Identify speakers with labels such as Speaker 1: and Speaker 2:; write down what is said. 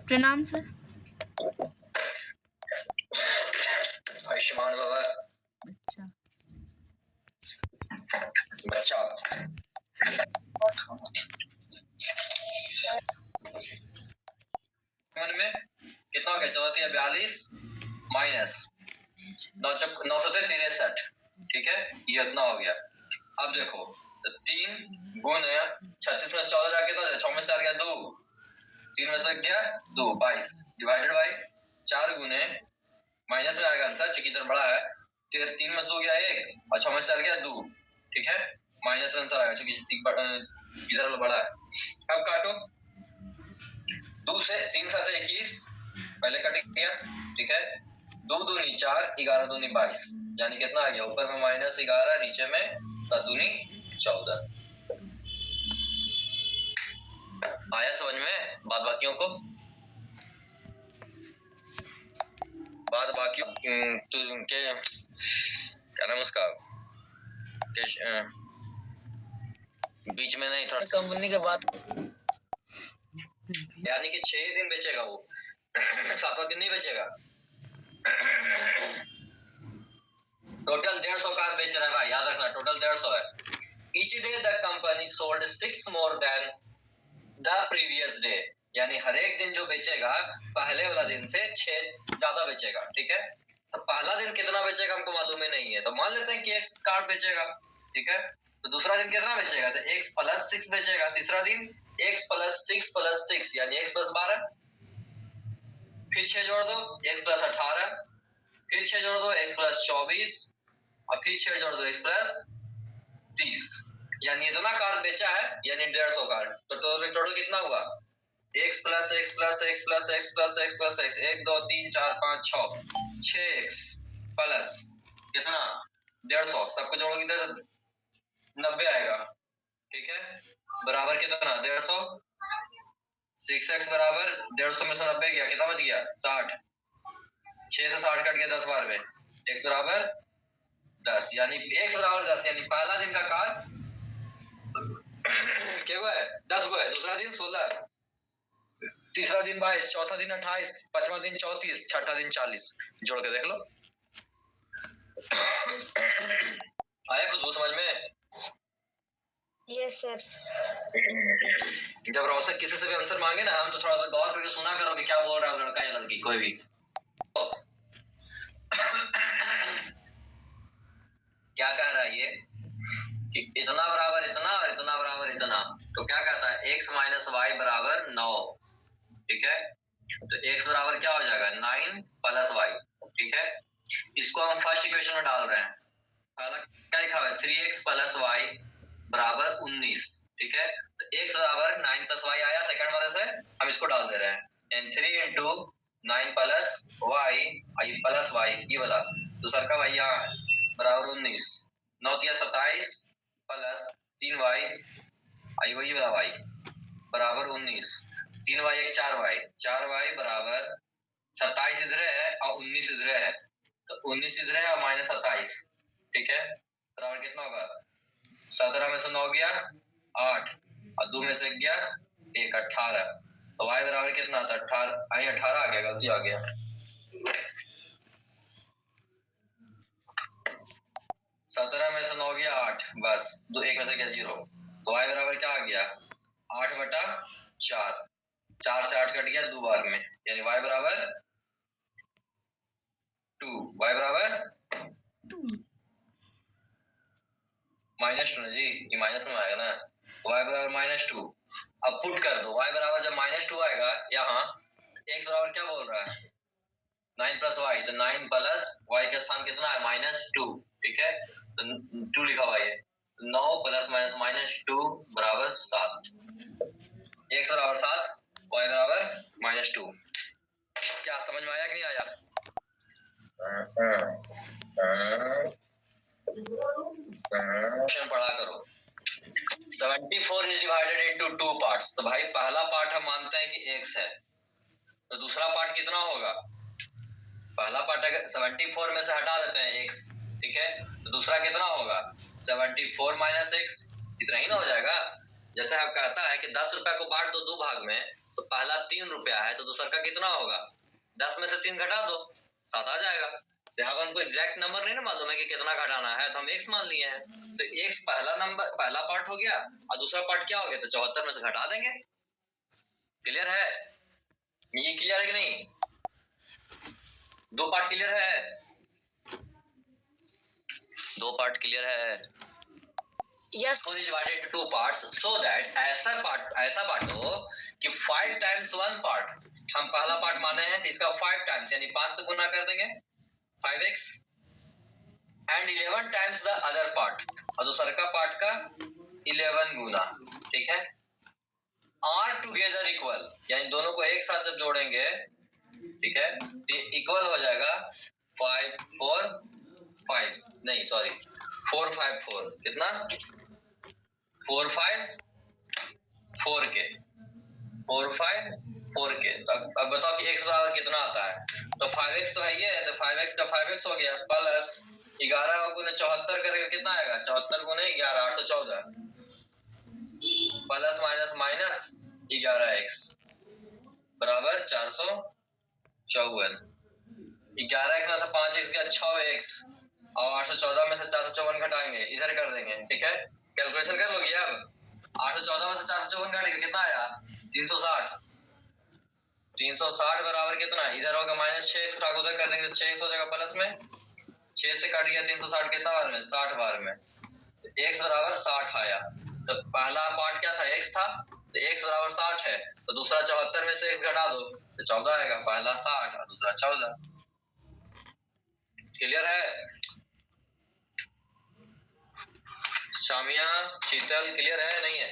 Speaker 1: प्रणाम सर।
Speaker 2: आयुष्मान बाबा।
Speaker 1: अच्छा
Speaker 2: बच्चा में कितना हो गया? 42 माइनस 963। ठीक है, ये इतना हो गया। अब देखो तो 3 गुण 36 में 14 जाके तो 6 में 4 गया 2, 3 में से गया 2, 22 डिवाइडेड बाई 4 गुने माइनस में आएगा आंसर क्योंकि इधर बड़ा है। 3 में से 2 गया 1 और 6 में से 4 गया 2। ठीक है, माइनस में आंसर आएगा क्योंकि इधर बड़ा है। अब काटो 2 से 3 7 21 पहले कट गया। ठीक है, 2 दूनी 4 11 दूनी 22 यानी कितना आ गया? ऊपर में -11 नीचे में 7 दूनी 14। आया समझ में बाद बाकियों को? बाद बाकी के क्या नाम उसका बीच में नहीं थोड़ा कंपनी के बाद यानी कि 6 दिन बेचेगा वो 7वां दिन नहीं बेचेगा। टोटल 150 कार बेच रहा है भाई, याद रखना टोटल 150 है। Each day the company sold 6 more than the previous day, यानी हर एक दिन जो बेचेगा पहले वाला दिन से 6 ज्यादा बेचेगा। ठीक है, तो पहला दिन कितना बेचेगा हमको मालूम ही नहीं है, तो मान लेते हैं कि x कार्ड बेचेगा। ठीक है, तो दूसरा दिन कितना बेचेगा? तो x + 6 बेचेगा। तीसरा दिन x + 6 यानी x + 12, फिर 6 जोड़ दो x + 18, फिर 6 जोड़ दो x + 24 और फिर 6 जोड़ दो x + 30, यानी इतना कार्ड बेचा है यानी 150 कार्ड। तो टोटल कितना हुआ? x + x + x + x + x + x 1 2 3 4 5 6x plus कितना? 150। सबको जोड़ोगे तो 90 आएगा। ठीक है, बराबर कितना? 150। 6x बराबर 150 में से 90 गया, कितना बच गया? 60। 6 से 60 कट गया 10 बार में, x बराबर 10 यानी x बराबर 10 यानी पहला दिन का कार्ड क्या हुआ है? 10 हुआ है। दूसरा दिन 16, तीसरा दिन 22, चौथा दिन 28, पांचवा दिन 34, छठा दिन 40। जोड़ के देख लो। आया खुशबू समझ में?
Speaker 3: Yes sir.
Speaker 2: जब रोशन किसी से भी आंसर मांगे ना, हम तो थोड़ा सा गौर करके सुना करो कि क्या बोल रहा है लड़का या लड़की कोई भी। क्या कह रहा है ये कि इतना बराबर इतना और इतना बराबर इतना, तो क्या कहता है? x - y बराबर 9। ठीक है, तो x बराबर क्या हो जाएगा? 9 + y। ठीक है, इसको हम फर्स्ट इक्वेशन में डाल रहे हैं। पहला क्या लिखा हुआ है? 3x + y बराबर 19। ठीक है, तो x बराबर 9 + y आया सेकंड वाले से, हम इसको डाल दे रहे हैं। and 3 × 9 + y + y ये वाला दूसरा का y यहाँ बराबर 19। 9 × 27 प्लस 3y आई वही वाला y बराबर 19। 3y 1 4y 4y बराबर 27 इधर है और 19 इधर है, तो 19 इधर है और -27। ठीक है, बराबर कितना होगा? 17 में से 9 गया 8 और 2 में से गया 1 18, तो y बराबर कितना था? 18 आ गया, गलती आ गया। 17 में से 9 गया 8, बस 2 1 में से गया 0, तो y बराबर क्या आ गया? 8/4। 4 से 8 कट गया 2 बार में, यानी y बराबर 2। y बराबर -2 ना जी, ये माइनस में आएगा ना, y बराबर -2। अब पुट कर दो, y बराबर जब -2 आएगा यहाँ, x बराबर क्या बोल रहा है? 9 + y, तो 9 + y का स्थान कितना है? -2। ठीक है, तो 2 लिखा हुआ है, 9 ± -2 बराबर 7। x बराबर 7, y बराबर -2। क्या समझ में आया कि नहीं आया? पढ़ा करो। 74 is divided into 2 parts। तो भाई पहला पार्ट हम मानते हैं कि x है, तो दूसरा पार्ट कितना होगा? पहला पार्ट अगर 74 में से हटा देते हैं x, ठीक है, तो दूसरा कितना होगा? 74 - x, इतना ही ना हो जाएगा। जैसे आप कहता है कि 10 रुपए को बांट दो 2 भाग में, तो पहला 3 रुपया है तो दूसरा का कितना होगा? 10 में से 3 घटा दो, 7 आ जाएगा। तो यहाँ पर हमको एग्जैक्ट नंबर नहीं ना मालूम है कि कितना घटाना है, तो हम x मान लिए हैं। तो x पहला पार्ट हो गया और दूसरा पार्ट क्या हो गया? तो 74 में से घटा देंगे। क्लियर है? ये क्लियर है कि नहीं? 2 पार्ट क्लियर है? 2 पार्ट क्लियर है?
Speaker 3: Yes
Speaker 2: So divided into 2 parts so that ऐसा बांटो कि 5 times 1 part, हम पहला पार्ट माने हैं तो इसका 5 times यानी 5 से गुना कर देंगे 5x and 11 times the other part, और दूसरा का पार्ट का 11 गुना। ठीक है, are together equal यानी दोनों को एक साथ जब जोड़ेंगे, ठीक है, ये इक्वल हो जाएगा 5 4 5 नहीं सॉरी 4 5 4 कितना 4 5 4 के 4 5 4 के। अब बताओ कि x बराबर कितना आता है? तो 5x तो है ये, तो 5x का 5x हो गया प्लस 11 गुने 74 करेगा कितना आएगा? 74 गुने 11 814 प्लस माइनस माइनस 11x बराबर 454। 11x में से 5x गया 6x और 814 में से 454 घटाएंगे, इधर कर देंगे। ठीक है, कैलकुलेशन कर लोगे अब। 814 में से 454 घटाएंगे कितना आया? 360। 360 बराबर कितना? इधर होगा माइनस 6 उठा के उधर कर देंगे तो 6 हो जाएगा प्लस में 6 से कट गया 360 कितना बार में? 60 बार में। तो x बराबर 60 आया। तो पहला पार्ट क्या था? x था, तो x बराबर 60 है तो दूसरा 74 में से x घटा दो तो 14 आएगा। पहला 60 और दूसरा 14। क्लियर है? शामिया शीतल क्लियर है नहीं है?